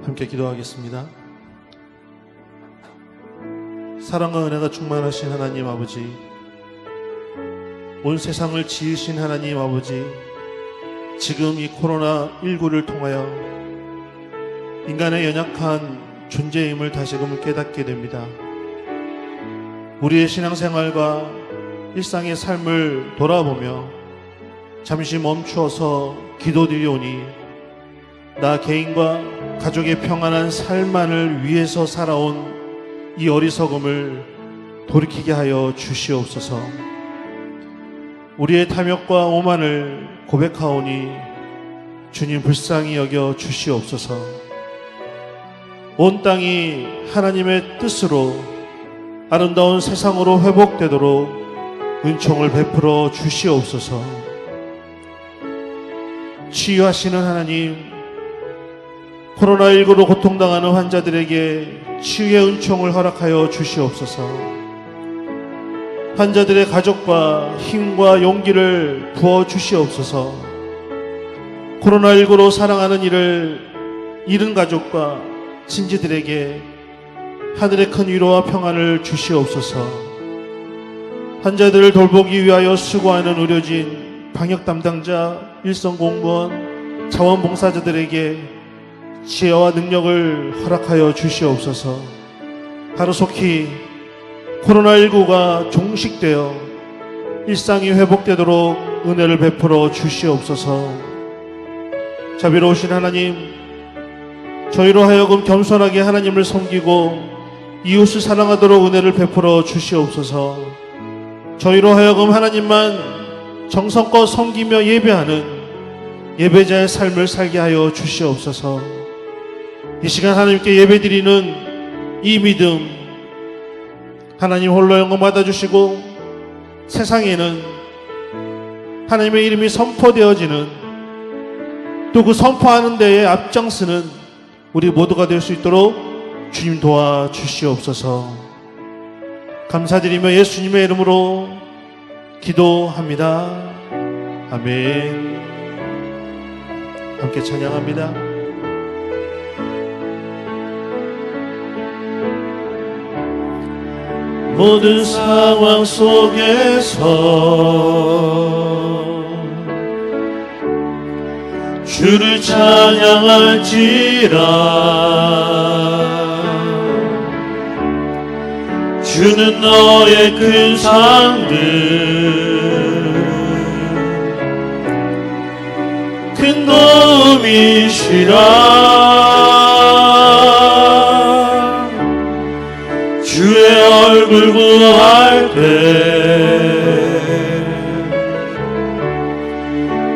함께 기도하겠습니다. 사랑과 은혜가 충만하신 하나님 아버지, 온 세상을 지으신 하나님 아버지, 지금 이 코로나19를 통하여 인간의 연약한 존재임을 다시금 깨닫게 됩니다. 우리의 신앙생활과 일상의 삶을 돌아보며 잠시 멈추어서 기도드리오니 나 개인과 가족의 평안한 삶만을 위해서 살아온 이 어리석음을 돌이키게 하여 주시옵소서. 우리의 탐욕과 오만을 고백하오니 주님 불쌍히 여겨 주시옵소서. 온 땅이 하나님의 뜻으로 아름다운 세상으로 회복되도록 은총을 베풀어 주시옵소서. 치유하시는 하나님, 코로나19로 고통당하는 환자들에게 치유의 은총을 허락하여 주시옵소서. 환자들의 가족과 힘과 용기를 부어 주시옵소서. 코로나19로 사랑하는 이를 잃은 가족과 친지들에게 하늘의 큰 위로와 평안을 주시옵소서. 환자들을 돌보기 위하여 수고하는 의료진, 방역 담당자, 일선 공무원, 자원봉사자들에게 지혜와 능력을 허락하여 주시옵소서. 하루속히 코로나19가 종식되어 일상이 회복되도록 은혜를 베풀어 주시옵소서. 자비로우신 하나님, 저희로 하여금 겸손하게 하나님을 섬기고 이웃을 사랑하도록 은혜를 베풀어 주시옵소서. 저희로 하여금 하나님만 정성껏 섬기며 예배하는 예배자의 삶을 살게 하여 주시옵소서. 이 시간 하나님께 예배드리는 이 믿음, 하나님 홀로 영광 받아주시고 세상에는 하나님의 이름이 선포되어지는, 또 그 선포하는 데에 앞장서는 우리 모두가 될 수 있도록 주님 도와주시옵소서. 감사드리며 예수님의 이름으로 기도합니다. 아멘. 함께 찬양합니다. 모든 상황 속에서 주를 찬양할지라. 주는 너의 큰 상급, 큰 도움이시라. 주의 얼굴 구할 때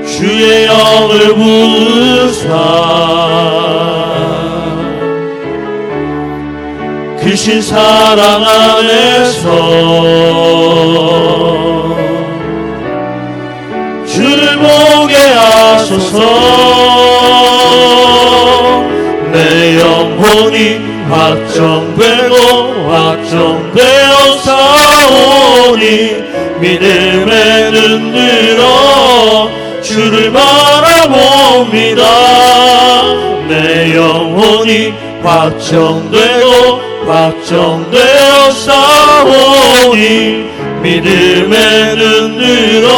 주의 영을 부으사 크신 사랑 안에서 주를 보게 하소서. 내 영혼이 확정되고 확정되어 사오니 믿음에 눈 들어 주를 바라봅니다. 내 영혼이 확정되고 확정되어 싸우니 믿음에 눈 들어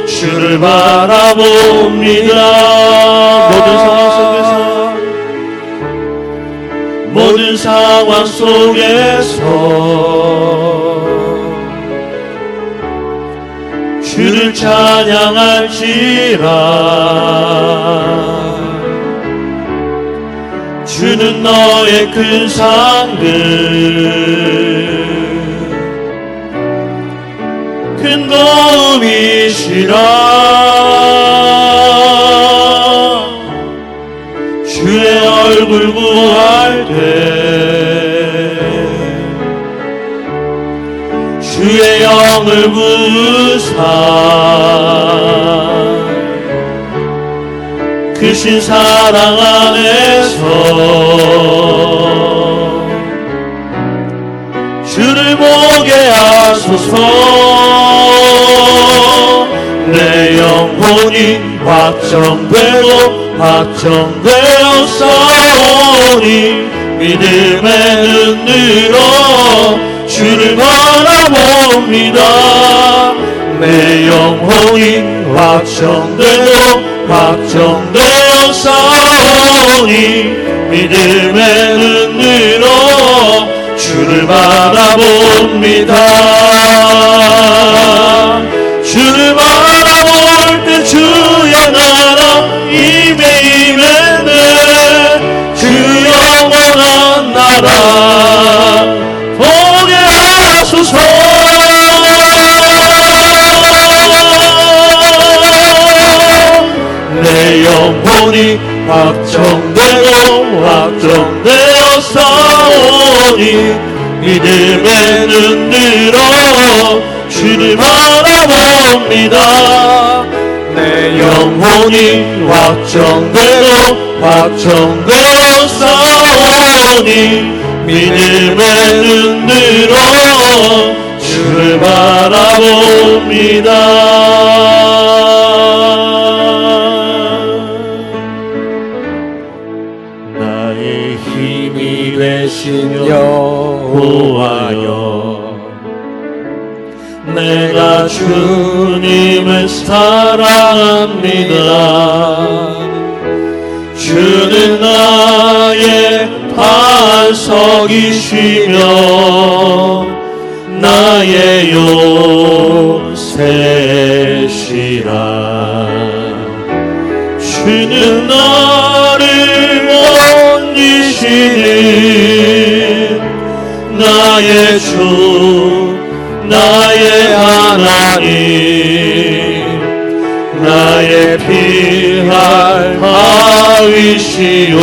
주를 바라봅니다. 모든 상황 속에서 주를 찬양할지라. 주는 너의 큰 상급, 큰 도움이시라. 주의 얼굴 구할 때 주의 영을 부으사 크신 사랑 안에서 주를 보게 하소서. 내 영혼이 확정되고 확정되었사오니 믿음의 눈으로 주를 바라봅니다. 내 영혼이 확정되고 확정되었사오니 믿음의 눈으로 주를 바라봅니다. 주를 바라볼 때 주의 나라 임해임에는 주 영원한 나라 보게 하소서. 내 영혼이 확정되고 확정되었사오니 믿음의 눈으로 주를 바라봅니다. 내 영혼이 확정되고 확정되었사오니 믿음의 눈으로 주를 바라봅니다. 나의 힘이 되신 여호와여, 내가 주님을 사랑합니다. 주는 나의 반석이시며 나의 요새시라. 주는 나를 온유시는 나의 주 나의 하나님, 나의 피할 바위시오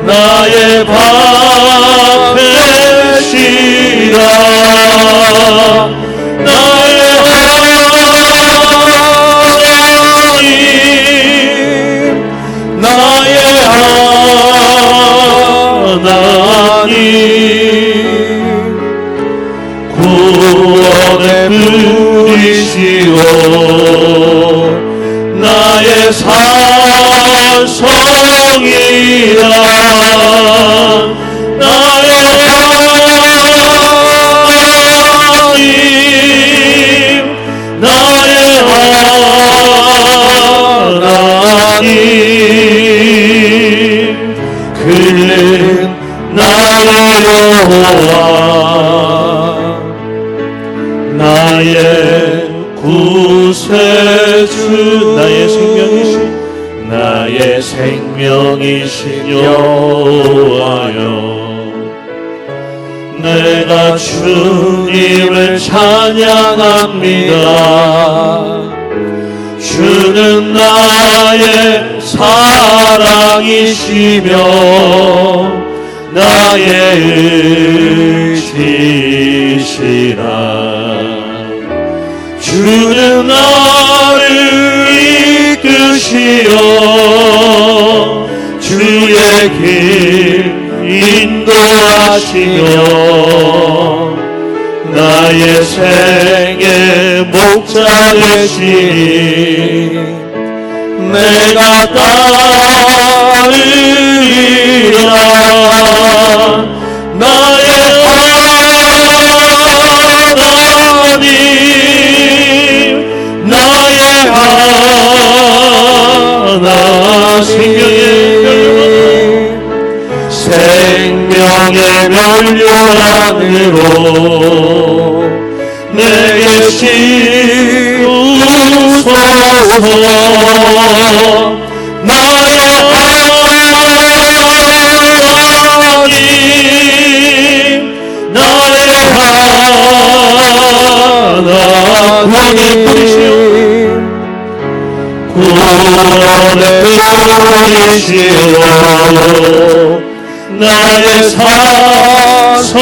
나의 방패시라. 나의 하나님, 나의 하나님, 구원의 분이시오 나의 산성이라. 나의 하나님, 나의 하나님, 그는 나의 여호와 나의 구세주, 나의 생명이신 여호와여, 내가 주님을 찬양합니다. 주는 나의 사랑이시며 나의 의지시라. 주는 나를 이끄시어 주의 길 인도하시며 나의 생의 목자 되시니 내가 따르리라. 나의 하나님, 나의 하나님, 생명의 면류 안으로 내게 씌우소서. 나의 하나님, 나의 하나님, 구원의 분이시오 나의 산성이라.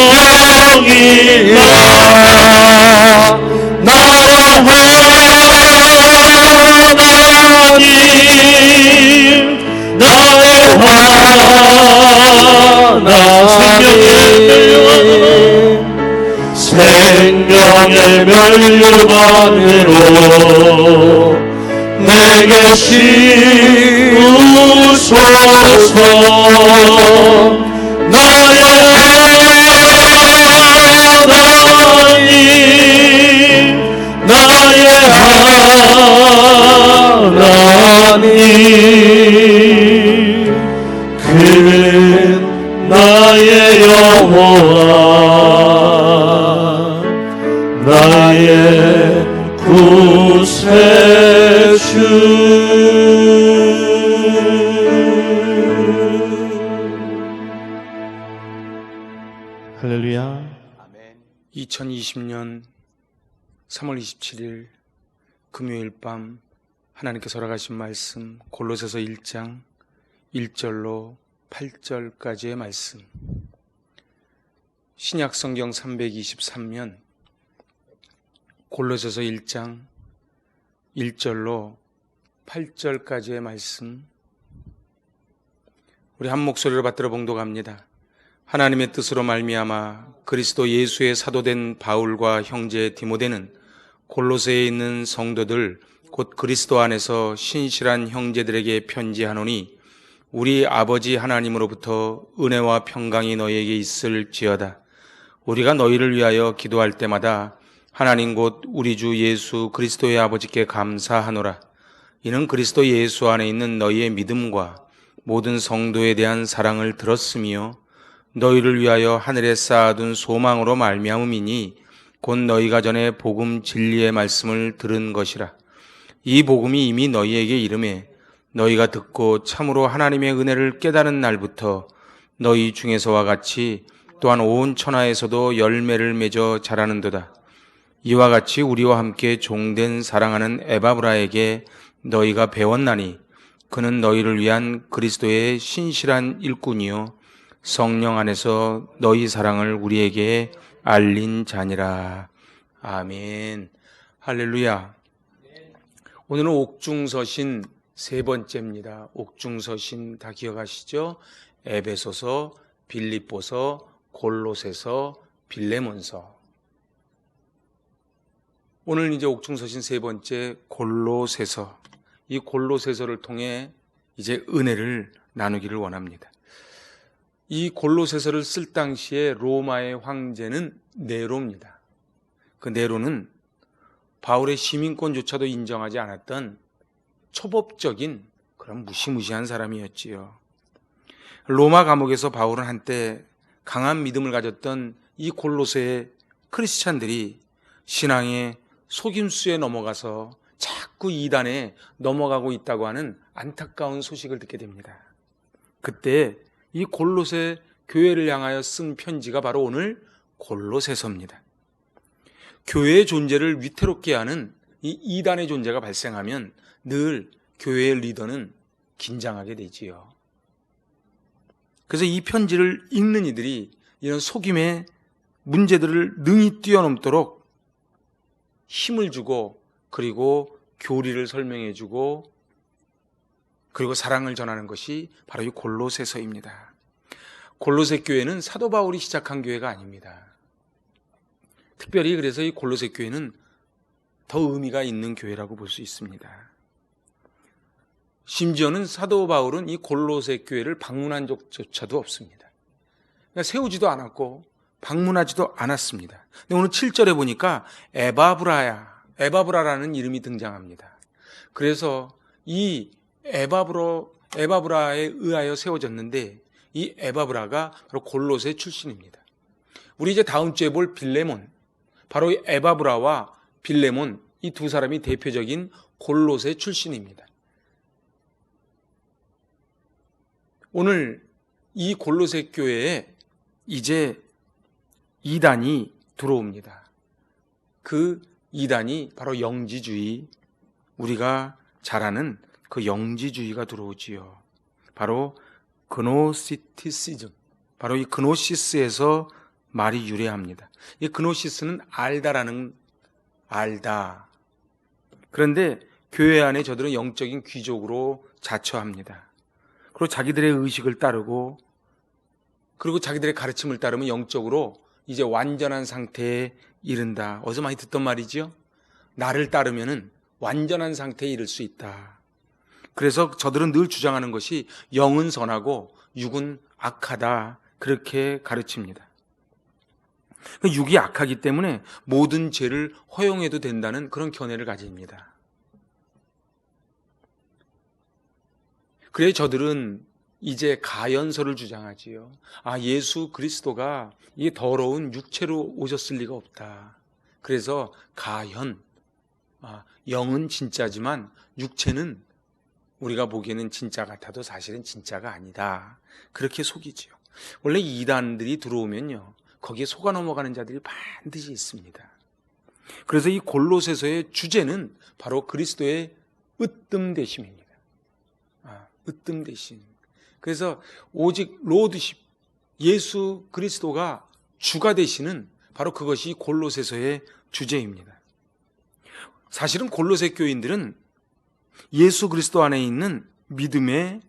나의 하나님, 나의 하나님, 생명의 면류관으로 씌우소서. 나의 하나님, 나의 하나님, 그는 나의 여호와, 나의 구세주. 할렐루야. 2020년 3월 27일 금요일 밤 하나님께서 허락하신 말씀 골로새서 1장 1절로 8절까지의 말씀. 신약 성경 323면 골로새서 1장 1절로 8절까지의 말씀, 우리 한 목소리로 받들어 봉독합니다. 하나님의 뜻으로 말미암아 그리스도 예수의 사도된 바울과 형제 디모데는 골로새에 있는 성도들 곧 그리스도 안에서 신실한 형제들에게 편지하노니, 우리 아버지 하나님으로부터 은혜와 평강이 너희에게 있을지어다. 우리가 너희를 위하여 기도할 때마다 하나님 곧 우리 주 예수 그리스도의 아버지께 감사하노라. 이는 그리스도 예수 안에 있는 너희의 믿음과 모든 성도에 대한 사랑을 들었으며 너희를 위하여 하늘에 쌓아둔 소망으로 말미암음이니, 곧 너희가 전에 복음 진리의 말씀을 들은 것이라. 이 복음이 이미 너희에게 이르매 너희가 듣고 참으로 하나님의 은혜를 깨달은 날부터 너희 중에서와 같이 또한 온 천하에서도 열매를 맺어 자라는도다. 이와 같이 우리와 함께 종된 사랑하는 에바브라에게 너희가 배웠나니, 그는 너희를 위한 그리스도의 신실한 일꾼이요 성령 안에서 너희 사랑을 우리에게 알린 자니라. 아멘. 할렐루야. 오늘은 옥중서신 세 번째입니다. 옥중서신 다 기억하시죠? 에베소서, 빌립보서, 골로새서, 빌레몬서. 오늘 이제 옥중서신 세 번째 골로새서. 이 골로새서를 통해 이제 은혜를 나누기를 원합니다. 이 골로새서를 쓸 당시에 로마의 황제는 네로입니다. 그 네로는 바울의 시민권조차도 인정하지 않았던 초법적인 그런 무시무시한 사람이었지요. 로마 감옥에서 바울은 한때 강한 믿음을 가졌던 이 골로새의 크리스찬들이 신앙의 속임수에 넘어가서 자꾸 이단에 넘어가고 있다고 하는 안타까운 소식을 듣게 됩니다. 그때 이 골로새 교회를 향하여 쓴 편지가 바로 오늘 골로새서입니다. 교회의 존재를 위태롭게 하는 이 이단의 존재가 발생하면 늘 교회의 리더는 긴장하게 되지요. 그래서 이 편지를 읽는 이들이 이런 속임의 문제들을 능히 뛰어넘도록 힘을 주고, 그리고 교리를 설명해 주고, 그리고 사랑을 전하는 것이 바로 이 골로새서입니다. 골로새 교회는 사도 바울이 시작한 교회가 아닙니다. 특별히 그래서 이 골로새 교회는 더 의미가 있는 교회라고 볼 수 있습니다. 심지어는 사도 바울은 이 골로새 교회를 방문한 적조차도 없습니다. 그러니까 세우지도 않았고 방문하지도 않았습니다. 근데 오늘 7절에 보니까 에바브라라는 이름이 등장합니다. 그래서 이 에바브라에 의하여 세워졌는데, 이 에바브라가 바로 골로새 출신입니다. 우리 이제 다음 주에 볼 빌레몬, 바로 이 에바브라와 빌레몬, 이 두 사람이 대표적인 골로새 출신입니다. 오늘 이 골로새 교회에 이제 이단이 들어옵니다. 그 이단이 바로 영지주의, 우리가 잘 아는 그 영지주의가 들어오지요. 바로 그노시티시즘, 바로 이 그노시스에서 말이 유래합니다. 이 그노시스는 알다. 그런데 교회 안에 저들은 영적인 귀족으로 자처합니다. 그리고 자기들의 의식을 따르고, 그리고 자기들의 가르침을 따르면 영적으로 이제 완전한 상태에 이른다. 어디서 많이 듣던 말이죠? 나를 따르면은 완전한 상태에 이를 수 있다. 그래서 저들은 늘 주장하는 것이 영은 선하고 육은 악하다, 그렇게 가르칩니다. 육이 악하기 때문에 모든 죄를 허용해도 된다는 그런 견해를 가집니다. 그래서 저들은 이제 가연설을 주장하지요. 예수 그리스도가 이 더러운 육체로 오셨을 리가 없다. 그래서 가연, 영은 진짜지만 육체는 우리가 보기에는 진짜 같아도 사실은 진짜가 아니다, 그렇게 속이지요. 원래 이단들이 들어오면요, 거기에 속아 넘어가는 자들이 반드시 있습니다. 그래서 이 골로새서의 주제는 바로 그리스도의 으뜸되심입니다. 으뜸되심. 그래서 오직 로드십, 예수 그리스도가 주가 되시는 바로 그것이 골로새서의 주제입니다. 사실은 골로새 교인들은 예수 그리스도 안에 있는 믿음의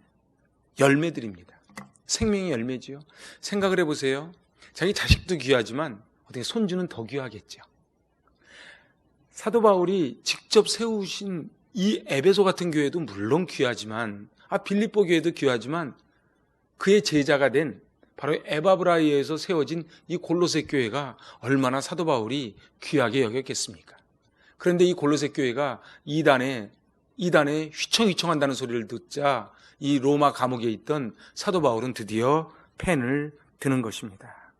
열매들입니다. 생명의 열매지요. 생각을 해보세요. 자기 자식도 귀하지만 어떻게 손주는 더 귀하겠죠. 사도 바울이 직접 세우신 이 에베소 같은 교회도 물론 귀하지만, 빌립보 교회도 귀하지만, 그의 제자가 된 바로 에바브라이에서 세워진 이 골로새 교회가 얼마나 사도 바울이 귀하게 여겼겠습니까? 그런데 이 골로새 교회가 이단에 휘청휘청한다는 소리를 듣자 이 로마 감옥에 있던 사도 바울은 드디어 펜을 드는 것입니다.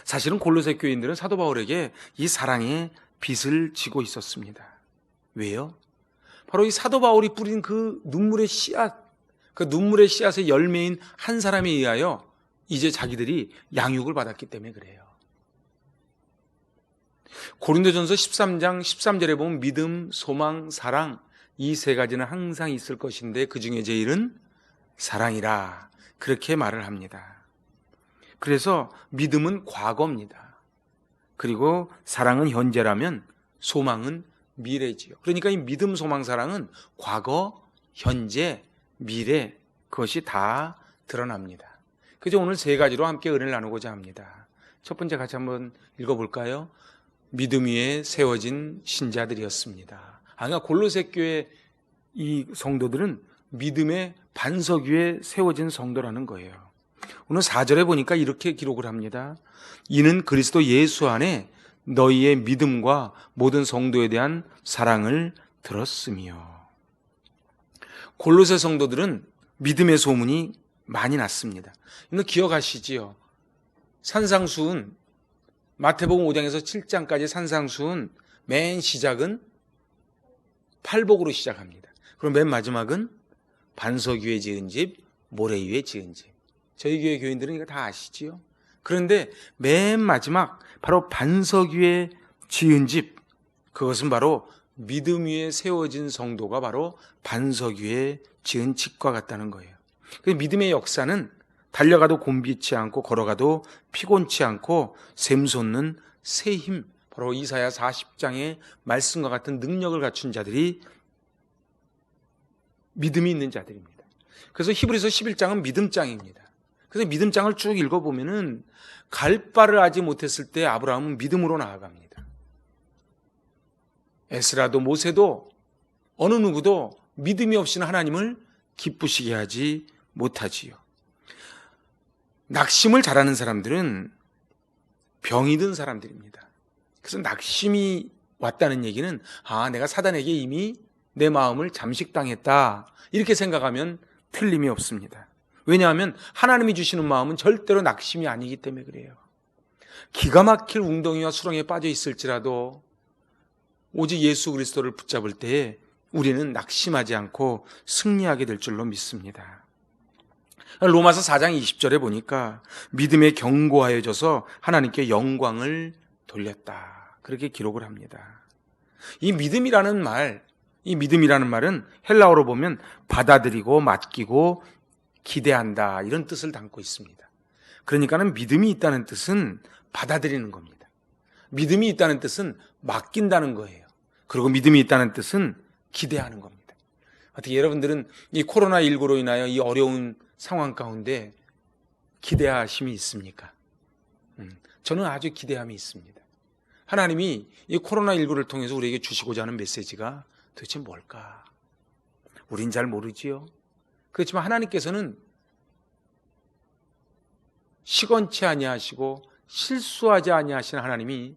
사실은 골로새 교인들은 사도 바울에게 이 사랑의 빚을 지고 있었습니다. 왜요? 바로 이 사도 바울이 뿌린 그 눈물의 씨앗, 그 눈물의 씨앗의 열매인 한 사람에 의하여 이제 자기들이 양육을 받았기 때문에 그래요. 고린도전서 13장 13절에 보면 믿음, 소망, 사랑, 이 세 가지는 항상 있을 것인데 그 중에 제일은 사랑이라, 그렇게 말을 합니다. 그래서 믿음은 과거입니다. 그리고 사랑은 현재라면 소망은 미래지요. 그러니까 이 믿음, 소망, 사랑은 과거, 현재, 미래, 그것이 다 드러납니다. 그래서 오늘 세 가지로 함께 은혜를 나누고자 합니다. 첫 번째 같이 한번 읽어볼까요? 믿음 위에 세워진 신자들이었습니다. 그러니까 골로새 교회 이 성도들은 믿음의 반석 위에 세워진 성도라는 거예요. 오늘 4절에 보니까 이렇게 기록을 합니다. 이는 그리스도 예수 안에 너희의 믿음과 모든 성도에 대한 사랑을 들었으며. 골로새 성도들은 믿음의 소문이 많이 났습니다. 이거 기억하시지요? 산상수훈, 마태복음 5장에서 7장까지 산상수훈 맨 시작은 팔복으로 시작합니다. 그럼 맨 마지막은 반석 위에 지은 집, 모래 위에 지은 집. 저희 교회 교인들은 이거 다 아시지요? 그런데 맨 마지막 바로 반석 위에 지은 집, 그것은 바로 믿음 위에 세워진 성도가 바로 반석 위에 지은 집과 같다는 거예요. 믿음의 역사는 달려가도 곤비치 않고 걸어가도 피곤치 않고 샘솟는 새 힘, 바로 이사야 40장의 말씀과 같은 능력을 갖춘 자들이 믿음이 있는 자들입니다. 그래서 히브리서 11장은 믿음장입니다. 그래서 믿음장을 쭉 읽어보면은 갈 바를 알지 못했을 때 아브라함은 믿음으로 나아갑니다. 에스라도 모세도 어느 누구도 믿음이 없이는 하나님을 기쁘시게 하지 못하지요. 낙심을 잘하는 사람들은 병이 든 사람들입니다. 그래서 낙심이 왔다는 얘기는 내가 사단에게 이미 내 마음을 잠식당했다, 이렇게 생각하면 틀림이 없습니다. 왜냐하면 하나님이 주시는 마음은 절대로 낙심이 아니기 때문에 그래요. 기가 막힐 웅덩이와 수렁에 빠져 있을지라도 오직 예수 그리스도를 붙잡을 때에 우리는 낙심하지 않고 승리하게 될 줄로 믿습니다. 로마서 4장 20절에 보니까 믿음에 견고하여져서 하나님께 영광을 돌렸다, 그렇게 기록을 합니다. 이 믿음이라는 말은 헬라어로 보면 받아들이고 맡기고 기대한다, 이런 뜻을 담고 있습니다. 그러니까는 믿음이 있다는 뜻은 받아들이는 겁니다. 믿음이 있다는 뜻은 맡긴다는 거예요. 그리고 믿음이 있다는 뜻은 기대하는 겁니다. 어떻게 여러분들은 이 코로나19로 인하여 이 어려운 상황 가운데 기대하심이 있습니까? 저는 아주 기대함이 있습니다. 하나님이 이 코로나19를 통해서 우리에게 주시고자 하는 메시지가 도대체 뭘까? 우린 잘 모르지요. 그렇지만 하나님께서는 시건치 아니하시고 실수하지 아니하시는 하나님이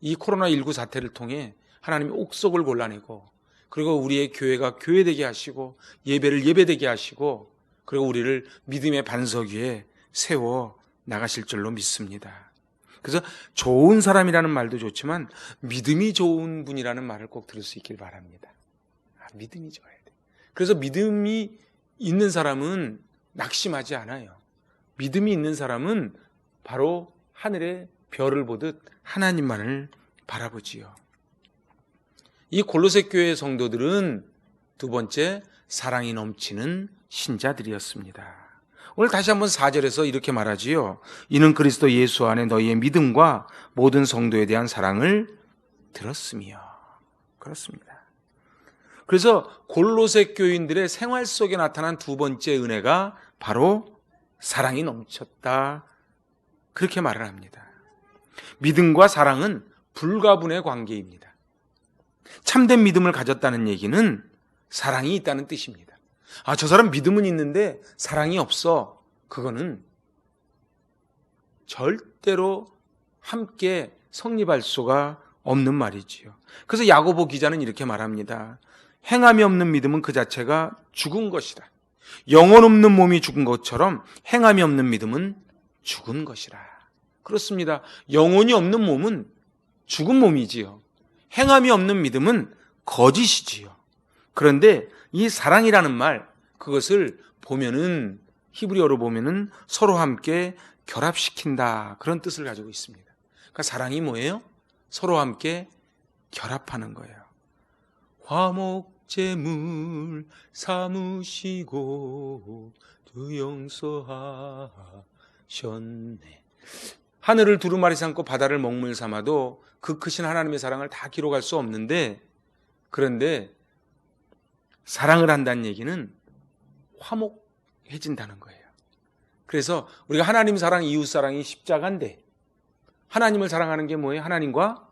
이 코로나19 사태를 통해 하나님이 옥석을 골라내고, 그리고 우리의 교회가 교회되게 하시고 예배를 예배되게 하시고, 그리고 우리를 믿음의 반석 위에 세워 나가실 줄로 믿습니다. 그래서 좋은 사람이라는 말도 좋지만 믿음이 좋은 분이라는 말을 꼭 들을 수 있길 바랍니다. 믿음이 좋아야 돼. 그래서 믿음이 있는 사람은 낙심하지 않아요. 믿음이 있는 사람은 바로 하늘의 별을 보듯 하나님만을 바라보지요. 이 골로새 교회 성도들은 두 번째, 사랑이 넘치는 신자들이었습니다. 오늘 다시 한번 4절에서 이렇게 말하지요. 이는 그리스도 예수 안에 너희의 믿음과 모든 성도에 대한 사랑을 들었으며. 그렇습니다. 그래서 골로새 교인들의 생활 속에 나타난 두 번째 은혜가 바로 사랑이 넘쳤다, 그렇게 말을 합니다. 믿음과 사랑은 불가분의 관계입니다. 참된 믿음을 가졌다는 얘기는 사랑이 있다는 뜻입니다. 저 사람 믿음은 있는데 사랑이 없어. 그거는 절대로 함께 성립할 수가 없는 말이지요. 그래서 야고보 기자는 이렇게 말합니다. 행함이 없는 믿음은 그 자체가 죽은 것이다. 영혼 없는 몸이 죽은 것처럼 행함이 없는 믿음은 죽은 것이라. 그렇습니다. 영혼이 없는 몸은 죽은 몸이지요. 행함이 없는 믿음은 거짓이지요. 그런데 이 사랑이라는 말, 그것을 보면은, 히브리어로 보면은 서로 함께 결합시킨다, 그런 뜻을 가지고 있습니다. 그러니까 사랑이 뭐예요? 서로 함께 결합하는 거예요. 화목제물 삼으시고 두 용서하셨네. 하늘을 두루마리 삼고 바다를 먹물 삼아도 그 크신 하나님의 사랑을 다 기록할 수 없는데, 그런데 사랑을 한다는 얘기는 화목해진다는 거예요. 그래서 우리가 하나님 사랑, 이웃 사랑이 십자가인데, 하나님을 사랑하는 게 뭐예요? 하나님과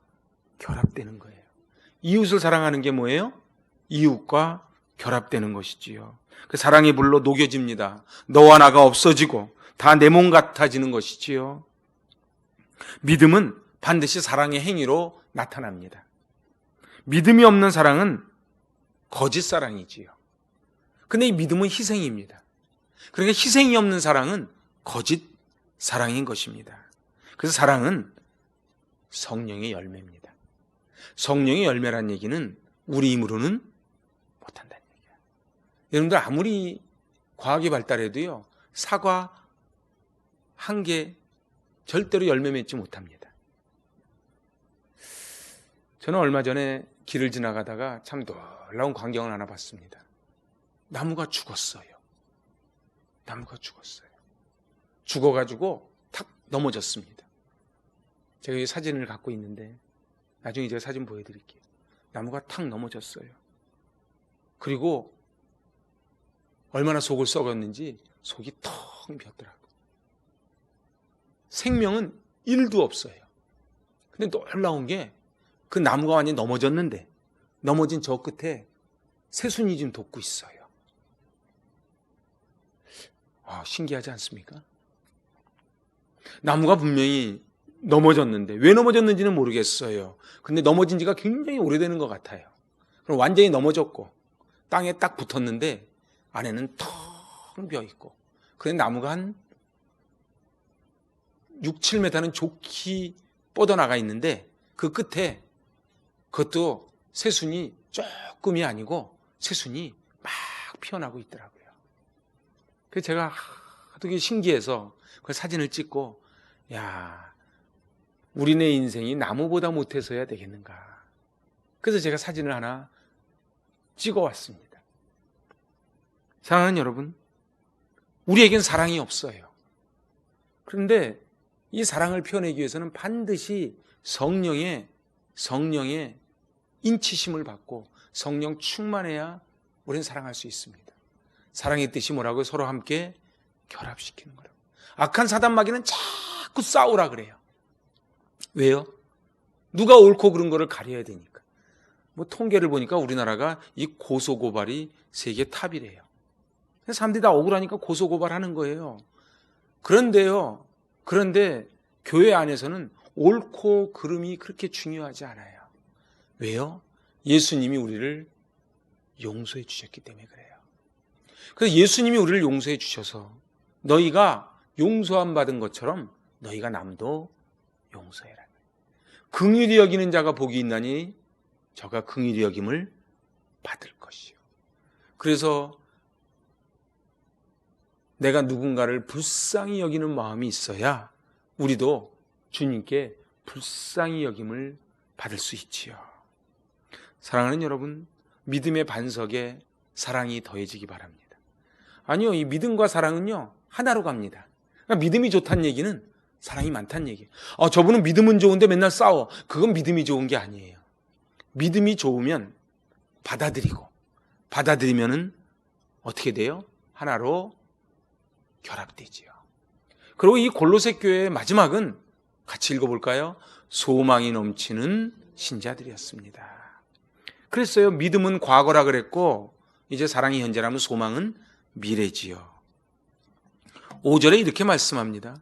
결합되는 거예요. 이웃을 사랑하는 게 뭐예요? 이웃과 결합되는 것이지요. 그 사랑의 불로 녹여집니다. 너와 나가 없어지고 다 내 몸 같아지는 것이지요. 믿음은 반드시 사랑의 행위로 나타납니다. 믿음이 없는 사랑은 거짓 사랑이지요. 근데 이 믿음은 희생입니다. 그러니까 희생이 없는 사랑은 거짓 사랑인 것입니다. 그래서 사랑은 성령의 열매입니다. 성령의 열매란 얘기는 우리 힘으로는 못한다는 얘기야. 여러분들 아무리 과학이 발달해도요, 사과 한 개 절대로 열매 맺지 못합니다. 저는 얼마 전에 길을 지나가다가 참 놀라운 광경을 하나 봤습니다. 나무가 죽었어요. 나무가 죽었어요. 죽어가지고 탁 넘어졌습니다. 제가 이 사진을 갖고 있는데 나중에 제가 사진 보여드릴게요. 나무가 탁 넘어졌어요. 그리고 얼마나 속을 썩었는지 속이 텅 비었더라고요. 생명은 1도 없어요. 근데 놀라운 게 그 나무가 완전히 넘어졌는데 넘어진 저 끝에 새순이 좀 돋고 있어요. 신기하지 않습니까? 나무가 분명히 넘어졌는데 왜 넘어졌는지는 모르겠어요. 근데 넘어진 지가 굉장히 오래되는 것 같아요. 그럼 완전히 넘어졌고 땅에 딱 붙었는데 안에는 텅 비어있고, 그런데 나무가 한 6, 7m는 좋게 뻗어나가 있는데 그 끝에 그것도 새순이 조금이 아니고 새순이 막 피어나고 있더라고요. 그래서 제가 되게 신기해서 그 사진을 찍고, 우리네 인생이 나무보다 못해서야 되겠는가. 그래서 제가 사진을 하나 찍어왔습니다. 사랑하는 여러분, 우리에겐 사랑이 없어요. 그런데 이 사랑을 표현하기 위해서는 반드시 성령의 인치심을 받고 성령 충만해야 우리는 사랑할 수 있습니다. 사랑의 뜻이 뭐라고요? 서로 함께 결합시키는 거라고. 악한 사단마귀는 자꾸 싸우라 그래요. 왜요? 누가 옳고 그른 거를 가려야 되니까. 뭐 통계를 보니까 우리나라가 이 고소고발이 세계 탑이래요. 사람들이 다 억울하니까 고소고발하는 거예요. 그런데 교회 안에서는 옳고 그름이 그렇게 중요하지 않아요. 왜요? 예수님이 우리를 용서해 주셨기 때문에 그래요. 그래서 예수님이 우리를 용서해 주셔서 너희가 용서함 받은 것처럼 너희가 남도 용서해라. 긍휼히 여기는 자가 복이 있나니 저가 긍휼히 여김을 받을 것이요. 그래서 내가 누군가를 불쌍히 여기는 마음이 있어야 우리도 주님께 불쌍히 여김을 받을 수 있지요. 사랑하는 여러분, 믿음의 반석에 사랑이 더해지기 바랍니다. 아니요, 이 믿음과 사랑은요 하나로 갑니다. 그러니까 믿음이 좋다는 얘기는 사랑이 많다는 얘기예요. 저분은 믿음은 좋은데 맨날 싸워. 그건 믿음이 좋은 게 아니에요. 믿음이 좋으면 받아들이면은 어떻게 돼요? 하나로 결합되지요. 그리고 이 골로새 교회의 마지막은 같이 읽어볼까요? 소망이 넘치는 신자들이었습니다. 그랬어요. 믿음은 과거라 그랬고 이제 사랑이 현재라면 소망은 미래지요. 5절에 이렇게 말씀합니다.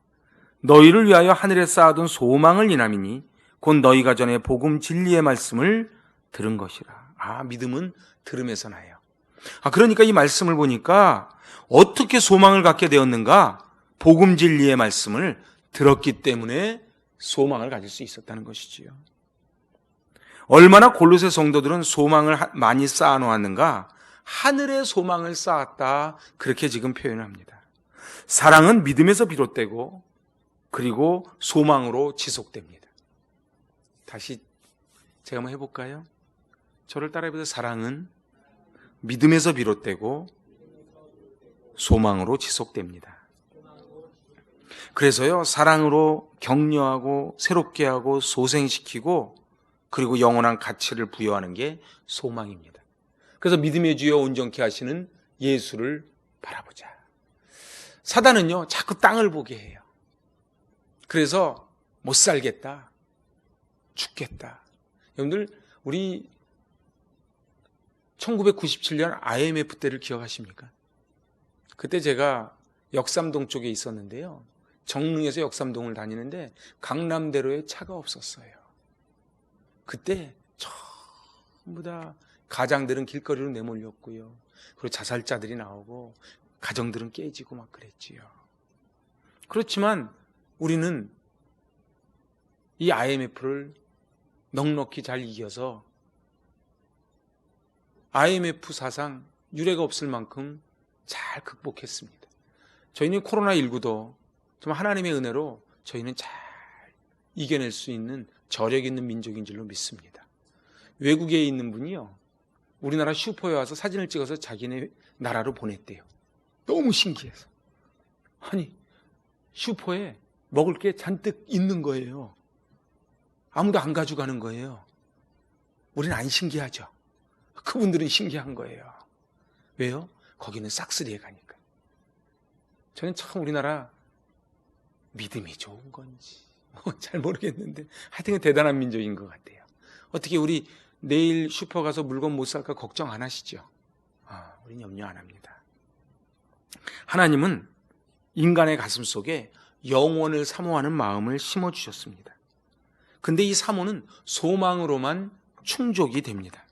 너희를 위하여 하늘에 쌓아둔 소망을 인함이니 곧 너희가 전에 복음 진리의 말씀을 들은 것이라. 믿음은 들음에서 나요. 그러니까 이 말씀을 보니까 어떻게 소망을 갖게 되었는가? 복음 진리의 말씀을 들었기 때문에 소망을 가질 수 있었다는 것이지요. 얼마나 골로새 성도들은 소망을 많이 쌓아놓았는가? 하늘의 소망을 쌓았다. 그렇게 지금 표현합니다. 사랑은 믿음에서 비롯되고 그리고 소망으로 지속됩니다. 다시 제가 한번 해볼까요? 저를 따라해보세요. 사랑은 믿음에서 비롯되고 소망으로 지속됩니다. 그래서요, 사랑으로 격려하고 새롭게 하고 소생시키고 그리고 영원한 가치를 부여하는 게 소망입니다. 그래서 믿음의 주여 온전케 하시는 예수를 바라보자. 사단은요, 자꾸 땅을 보게 해요. 그래서 못 살겠다, 죽겠다. 여러분들, 우리 1997년 IMF 때를 기억하십니까? 그때 제가 역삼동 쪽에 있었는데요. 정릉에서 역삼동을 다니는데 강남대로에 차가 없었어요. 그때 전부 다 가장들은 길거리로 내몰렸고요. 그리고 자살자들이 나오고 가정들은 깨지고 막 그랬지요. 그렇지만 우리는 이 IMF를 넉넉히 잘 이겨서 IMF 사상 유례가 없을 만큼 잘 극복했습니다. 저희는 코로나19도 좀 하나님의 은혜로 저희는 잘 이겨낼 수 있는 저력 있는 민족인 줄로 믿습니다. 외국에 있는 분이요, 우리나라 슈퍼에 와서 사진을 찍어서 자기네 나라로 보냈대요. 너무 신기해서. 아니, 슈퍼에 먹을 게 잔뜩 있는 거예요. 아무도 안 가져가는 거예요. 우리는 안 신기하죠. 그분들은 신기한 거예요. 왜요? 거기는 싹쓸이에 가니까. 저는 참 우리나라 믿음이 좋은 건지 잘 모르겠는데 하여튼 대단한 민족인 것 같아요. 어떻게 우리 내일 슈퍼 가서 물건 못 살까 걱정 안 하시죠? 우린 염려 안 합니다. 하나님은 인간의 가슴 속에 영원을 사모하는 마음을 심어주셨습니다. 근데 이 사모는 소망으로만 충족이 됩니다.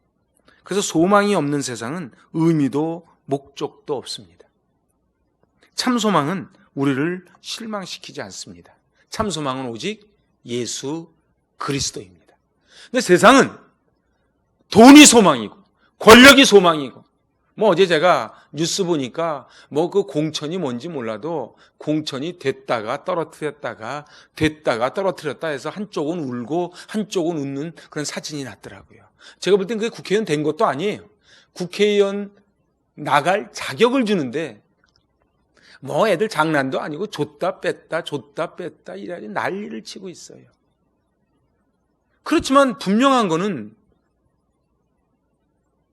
그래서 소망이 없는 세상은 의미도 목적도 없습니다. 참 소망은 우리를 실망시키지 않습니다. 참 소망은 오직 예수 그리스도입니다. 근데 세상은 돈이 소망이고 권력이 소망이고, 어제 제가 뉴스 보니까 그 공천이 뭔지 몰라도 공천이 됐다가 떨어뜨렸다 해서 한쪽은 울고 한쪽은 웃는 그런 사진이 났더라고요. 제가 볼 땐 그게 국회의원 된 것도 아니에요. 국회의원 나갈 자격을 주는데 애들 장난도 아니고 줬다 뺐다 이래야지 난리를 치고 있어요. 그렇지만 분명한 거는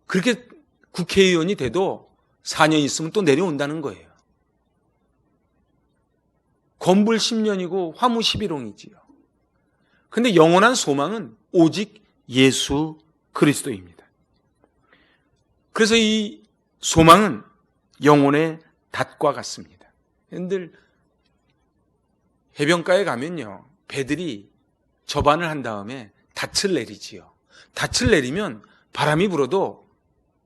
그렇게 국회의원이 돼도 4년 있으면 또 내려온다는 거예요. 건불 10년이고 화무 11홍이지요. 근데 영원한 소망은 오직 예수 그리스도입니다. 그래서 이 소망은 영혼의 닷과 같습니다. 여러분들 해변가에 가면요, 배들이 접안을 한 다음에 닻을 내리지요. 닻을 내리면 바람이 불어도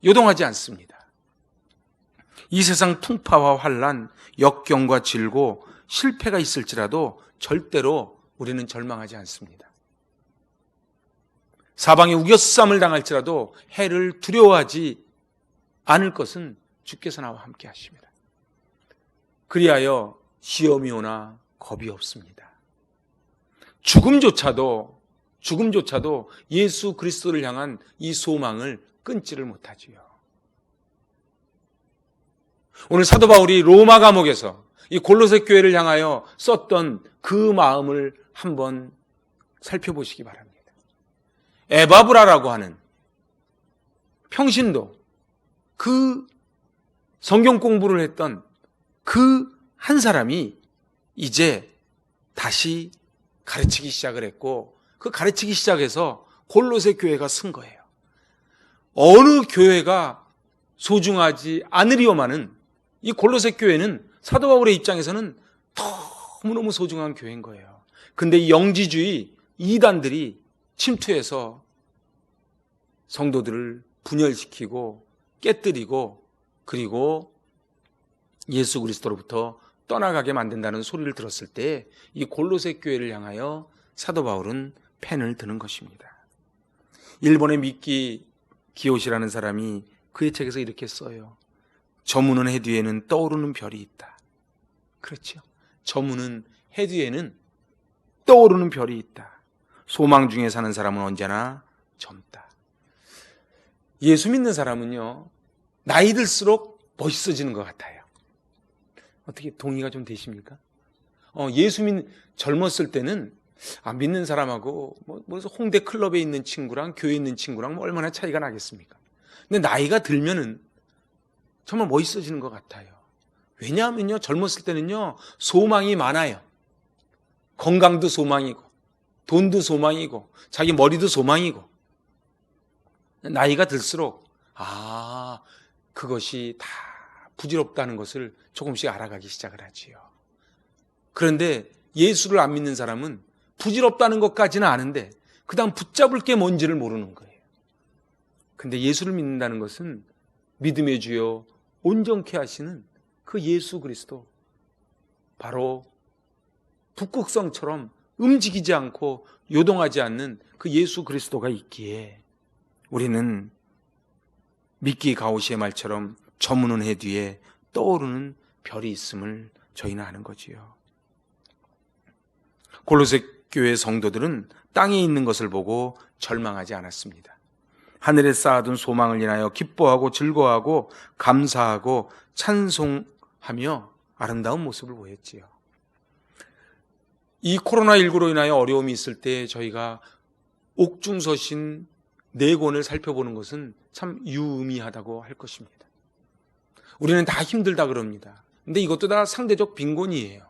요동하지 않습니다. 이 세상 풍파와 환란, 역경과 질고 실패가 있을지라도 절대로 우리는 절망하지 않습니다. 사방에 우겨쌈을 당할지라도 해를 두려워하지 않을 것은 주께서 나와 함께 하십니다. 그리하여 시험이 오나 겁이 없습니다. 죽음조차도 예수 그리스도를 향한 이 소망을 끊지를 못하지요. 오늘 사도 바울이 로마 감옥에서 이 골로새 교회를 향하여 썼던 그 마음을 한번 살펴보시기 바랍니다. 에바브라라고 하는 평신도, 그 성경 공부를 했던 그 한 사람이 이제 다시 가르치기 시작을 했고, 그 가르치기 시작해서 골로새 교회가 쓴 거예요. 어느 교회가 소중하지 않으리오마는 이 골로새 교회는 사도 바울의 입장에서는 너무너무 소중한 교회인 거예요. 근데 이 영지주의 이단들이 침투해서 성도들을 분열시키고 깨뜨리고, 그리고 예수 그리스도로부터 떠나가게 만든다는 소리를 들었을 때 이 골로새 교회를 향하여 사도 바울은 펜을 드는 것입니다. 일본의 미키 기요시라는 사람이 그의 책에서 이렇게 써요. 저무는 해 뒤에는 떠오르는 별이 있다. 그렇죠. 저무는 해 뒤에는 떠오르는 별이 있다. 소망 중에 사는 사람은 언제나 젊다. 예수 믿는 사람은요, 나이 들수록 멋있어지는 것 같아요. 어떻게 동의가 좀 되십니까? 젊었을 때는 믿는 사람하고 홍대 클럽에 있는 친구랑 교회에 있는 친구랑 얼마나 차이가 나겠습니까? 근데 나이가 들면은 정말 멋있어지는 것 같아요. 왜냐하면요, 젊었을 때는요, 소망이 많아요. 건강도 소망이고, 돈도 소망이고, 자기 머리도 소망이고. 나이가 들수록 그것이 다 부질없다는 것을 조금씩 알아가기 시작을 하지요. 그런데 예수를 안 믿는 사람은 부질없다는 것까지는 아는데 그 다음 붙잡을 게 뭔지를 모르는 거예요. 근데 예수를 믿는다는 것은 믿음의 주요 온전케 하시는 그 예수 그리스도, 바로 북극성처럼 움직이지 않고 요동하지 않는 그 예수 그리스도가 있기에 우리는 미끼 가오시의 말처럼 저무는 해 뒤에 떠오르는 별이 있음을 저희는 아는 거지요. 골로새 교회 성도들은 땅에 있는 것을 보고 절망하지 않았습니다. 하늘에 쌓아둔 소망을 인하여 기뻐하고 즐거워하고 감사하고 찬송하며 아름다운 모습을 보였지요. 이 코로나19로 인하여 어려움이 있을 때 저희가 옥중서신 4권을 살펴보는 것은 참 유의미하다고 할 것입니다. 우리는 다 힘들다 그럽니다. 근데 이것도 다 상대적 빈곤이에요.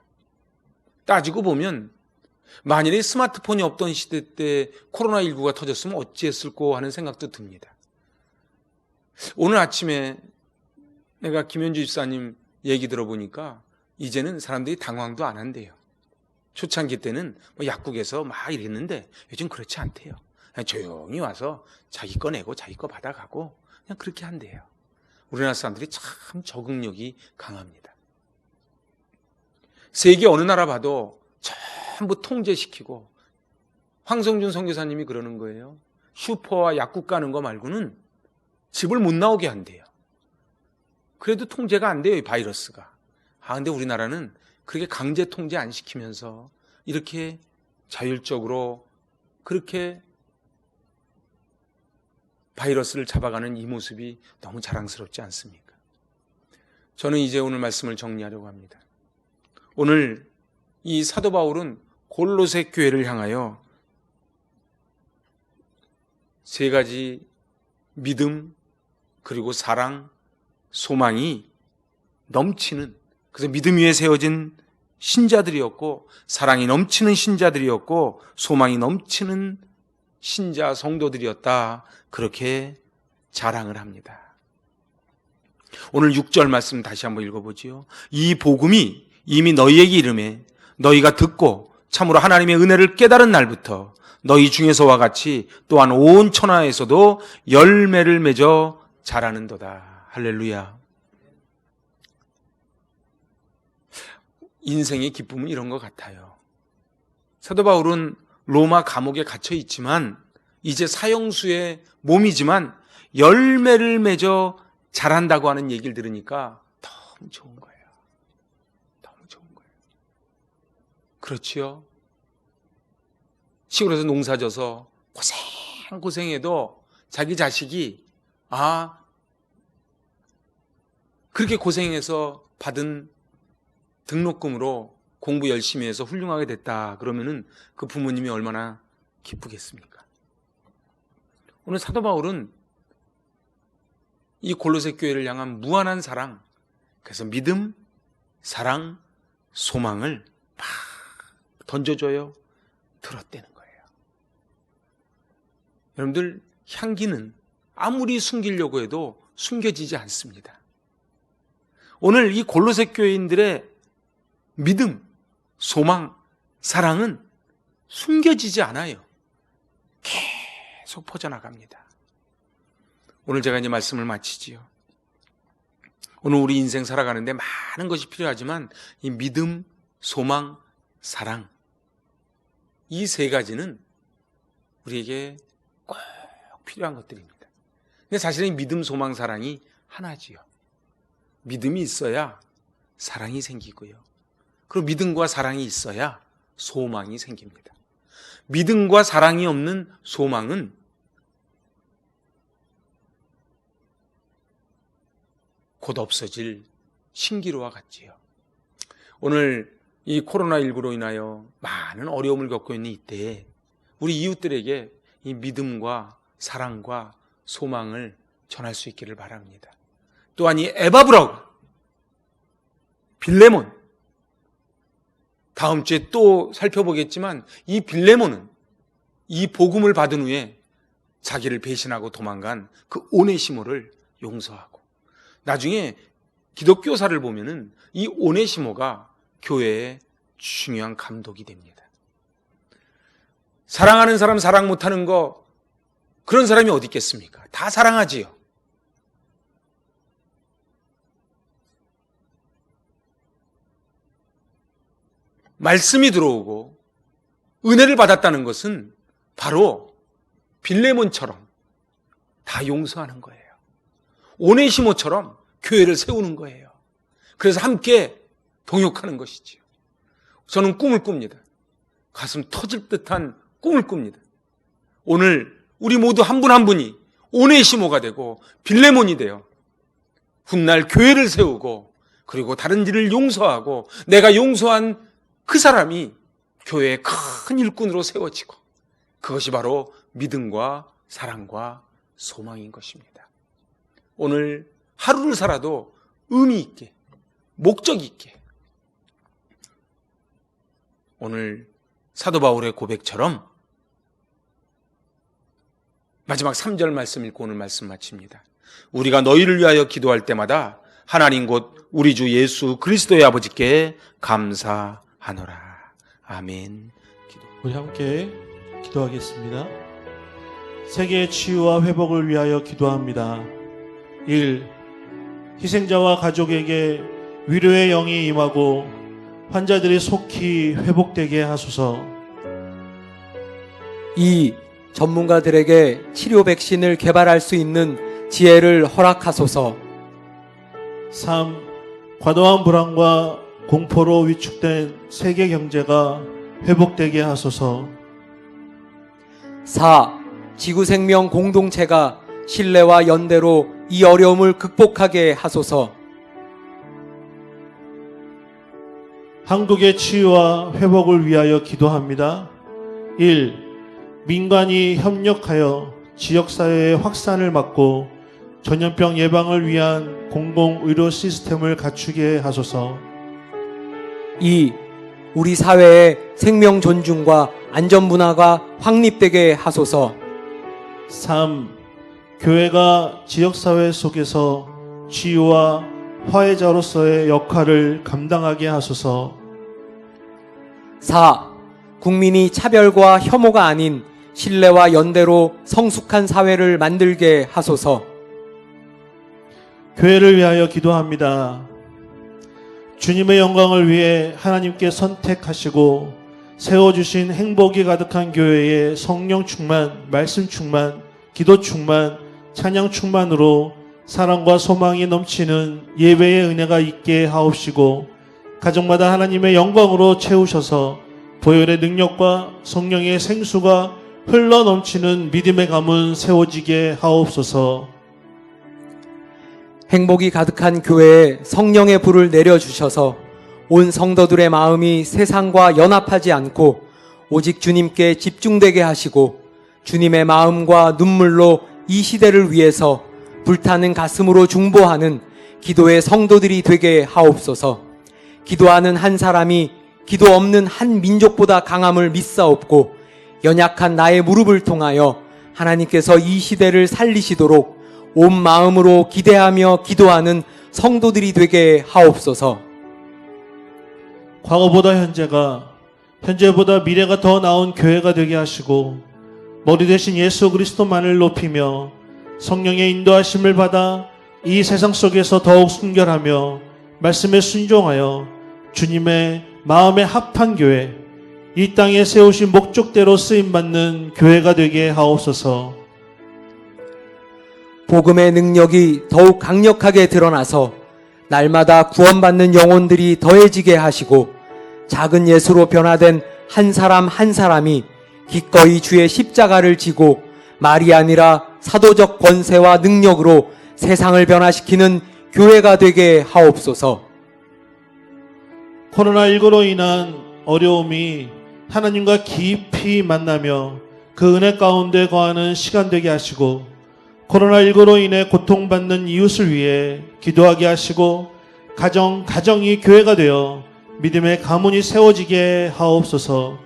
따지고 보면 만일에 스마트폰이 없던 시대 때 코로나19가 터졌으면 어찌했을꼬 하는 생각도 듭니다. 오늘 아침에 내가 김현주 집사님 얘기 들어보니까 이제는 사람들이 당황도 안 한대요. 초창기 때는 약국에서 막 이랬는데 요즘 그렇지 않대요. 그냥 조용히 와서 자기 거 내고 자기 거 받아가고 그냥 그렇게 한대요. 우리나라 사람들이 참 적응력이 강합니다. 세계 어느 나라 봐도 전부 통제시키고, 황성준 선교사님이 그러는 거예요. 슈퍼와 약국 가는 거 말고는 집을 못 나오게 한대요. 그래도 통제가 안 돼요, 이 바이러스가. 근데 우리나라는 그렇게 강제 통제 안 시키면서 이렇게 자율적으로 그렇게 바이러스를 잡아가는 이 모습이 너무 자랑스럽지 않습니까? 저는 이제 오늘 말씀을 정리하려고 합니다. 오늘 이 사도 바울은 골로새 교회를 향하여 3가지 믿음, 그리고 사랑, 소망이 넘치는, 그래서 믿음 위에 세워진 신자들이었고, 사랑이 넘치는 신자들이었고, 소망이 넘치는 신자 성도들이었다, 그렇게 자랑을 합니다. 오늘 6절 말씀 다시 한번 읽어보지요. 이 복음이 이미 너희에게 이르매 너희가 듣고 참으로 하나님의 은혜를 깨달은 날부터 너희 중에서와 같이 또한 온 천하에서도 열매를 맺어 자라는도다. 할렐루야. 인생의 기쁨은 이런 것 같아요. 사도 바울은 로마 감옥에 갇혀 있지만 이제 사형수의 몸이지만 열매를 맺어 자란다고 하는 얘기를 들으니까 너무 좋은 거예요. 너무 좋은 거예요. 그렇지요? 시골에서 농사져서 고생해도 자기 자식이 그렇게 고생해서 받은 등록금으로 공부 열심히 해서 훌륭하게 됐다 그러면은 그 부모님이 얼마나 기쁘겠습니까? 오늘 사도 바울은 이 골로새 교회를 향한 무한한 사랑, 그래서 믿음, 사랑, 소망을 막 던져줘요. 들었대는 거예요. 여러분들, 향기는 아무리 숨기려고 해도 숨겨지지 않습니다. 오늘 이 골로새 교회인들의 믿음, 소망, 사랑은 숨겨지지 않아요. 계속 퍼져나갑니다. 오늘 제가 이제 말씀을 마치지요. 오늘 우리 인생 살아가는데 많은 것이 필요하지만 이 믿음, 소망, 사랑, 이 세 가지는 우리에게 꼭 필요한 것들입니다. 근데 사실은 이 믿음, 소망, 사랑이 하나지요. 믿음이 있어야 사랑이 생기고요. 그리고 믿음과 사랑이 있어야 소망이 생깁니다. 믿음과 사랑이 없는 소망은 곧 없어질 신기루와 같지요. 오늘 이 코로나19로 인하여 많은 어려움을 겪고 있는 이때에 우리 이웃들에게 이 믿음과 사랑과 소망을 전할 수 있기를 바랍니다. 또한 이 에바브라고, 빌레몬, 다음 주에 또 살펴보겠지만 이 빌레몬은 이 복음을 받은 후에 자기를 배신하고 도망간 그 오네시모를 용서하고, 나중에 기독교사를 보면은 이 오네시모가 교회의 중요한 감독이 됩니다. 사랑하는 사람 사랑 못하는 거, 그런 사람이 어디 있겠습니까? 다 사랑하지요. 말씀이 들어오고 은혜를 받았다는 것은 바로 빌레몬처럼 다 용서하는 거예요. 오네시모처럼 교회를 세우는 거예요. 그래서 함께 동역하는 것이지요. 저는 꿈을 꿉니다. 가슴 터질 듯한 꿈을 꿉니다. 오늘 우리 모두 한 분 한 분이 오네시모가 되고 빌레몬이 되어 훗날 교회를 세우고, 그리고 다른 일을 용서하고, 내가 용서한 그 사람이 교회의 큰 일꾼으로 세워지고, 그것이 바로 믿음과 사랑과 소망인 것입니다. 오늘 하루를 살아도 의미 있게, 목적 있게, 오늘 사도 바울의 고백처럼 마지막 3절 말씀 읽고 오늘 말씀 마칩니다. 우리가 너희를 위하여 기도할 때마다 하나님 곧 우리 주 예수 그리스도의 아버지께 감사하노라. 아멘. 우리 함께 기도하겠습니다. 세계의 치유와 회복을 위하여 기도합니다. 1. 희생자와 가족에게 위로의 영이 임하고 환자들이 속히 회복되게 하소서. 2. 전문가들에게 치료 백신을 개발할 수 있는 지혜를 허락하소서. 3. 과도한 불안과 공포로 위축된 세계 경제가 회복되게 하소서. 4. 지구생명 공동체가 신뢰와 연대로 이 어려움을 극복하게 하소서. 한국의 치유와 회복을 위하여 기도합니다. 1. 민간이 협력하여 지역사회의 확산을 막고 전염병 예방을 위한 공공의료 시스템을 갖추게 하소서. 2. 우리 사회의 생명 존중과 안전 문화가 확립되게 하소서. 3. 교회가 지역사회 속에서 치유와 화해자로서의 역할을 감당하게 하소서. 4. 국민이 차별과 혐오가 아닌 신뢰와 연대로 성숙한 사회를 만들게 하소서. 교회를 위하여 기도합니다. 주님의 영광을 위해 하나님께 선택하시고 세워주신 행복이 가득한 교회에 성령 충만, 말씀 충만, 기도 충만, 찬양 충만으로 사랑과 소망이 넘치는 예배의 은혜가 있게 하옵시고 가정마다 하나님의 영광으로 채우셔서 보혈의 능력과 성령의 생수가 흘러 넘치는 믿음의 가문 세워지게 하옵소서. 행복이 가득한 교회에 성령의 불을 내려주셔서 온 성도들의 마음이 세상과 연합하지 않고 오직 주님께 집중되게 하시고 주님의 마음과 눈물로 이 시대를 위해서 불타는 가슴으로 중보하는 기도의 성도들이 되게 하옵소서. 기도하는 한 사람이 기도 없는 한 민족보다 강함을 믿사옵고 연약한 나의 무릎을 통하여 하나님께서 이 시대를 살리시도록 온 마음으로 기대하며 기도하는 성도들이 되게 하옵소서. 과거보다 현재보다 미래가 더 나은 교회가 되게 하시고 머리 대신 예수 그리스도만을 높이며 성령의 인도하심을 받아 이 세상 속에서 더욱 순결하며 말씀에 순종하여 주님의 마음에 합한 교회, 이 땅에 세우신 목적대로 쓰임받는 교회가 되게 하옵소서. 복음의 능력이 더욱 강력하게 드러나서 날마다 구원받는 영혼들이 더해지게 하시고 작은 예수로 변화된 한 사람 한 사람이 기꺼이 주의 십자가를 지고 말이 아니라 사도적 권세와 능력으로 세상을 변화시키는 교회가 되게 하옵소서. 코로나19로 인한 어려움이 하나님과 깊이 만나며 그 은혜 가운데 거하는 시간 되게 하시고 코로나19로 인해 고통받는 이웃을 위해 기도하게 하시고 가정이 교회가 되어 믿음의 가문이 세워지게 하옵소서.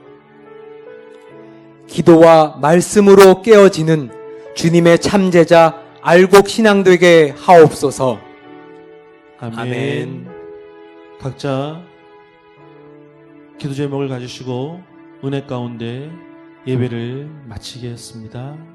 기도와 말씀으로 깨어지는 주님의 참제자 알곡 신앙 되게 하옵소서. 아멘. 각자 기도 제목을 가지시고 은혜 가운데 예배를 마치겠습니다.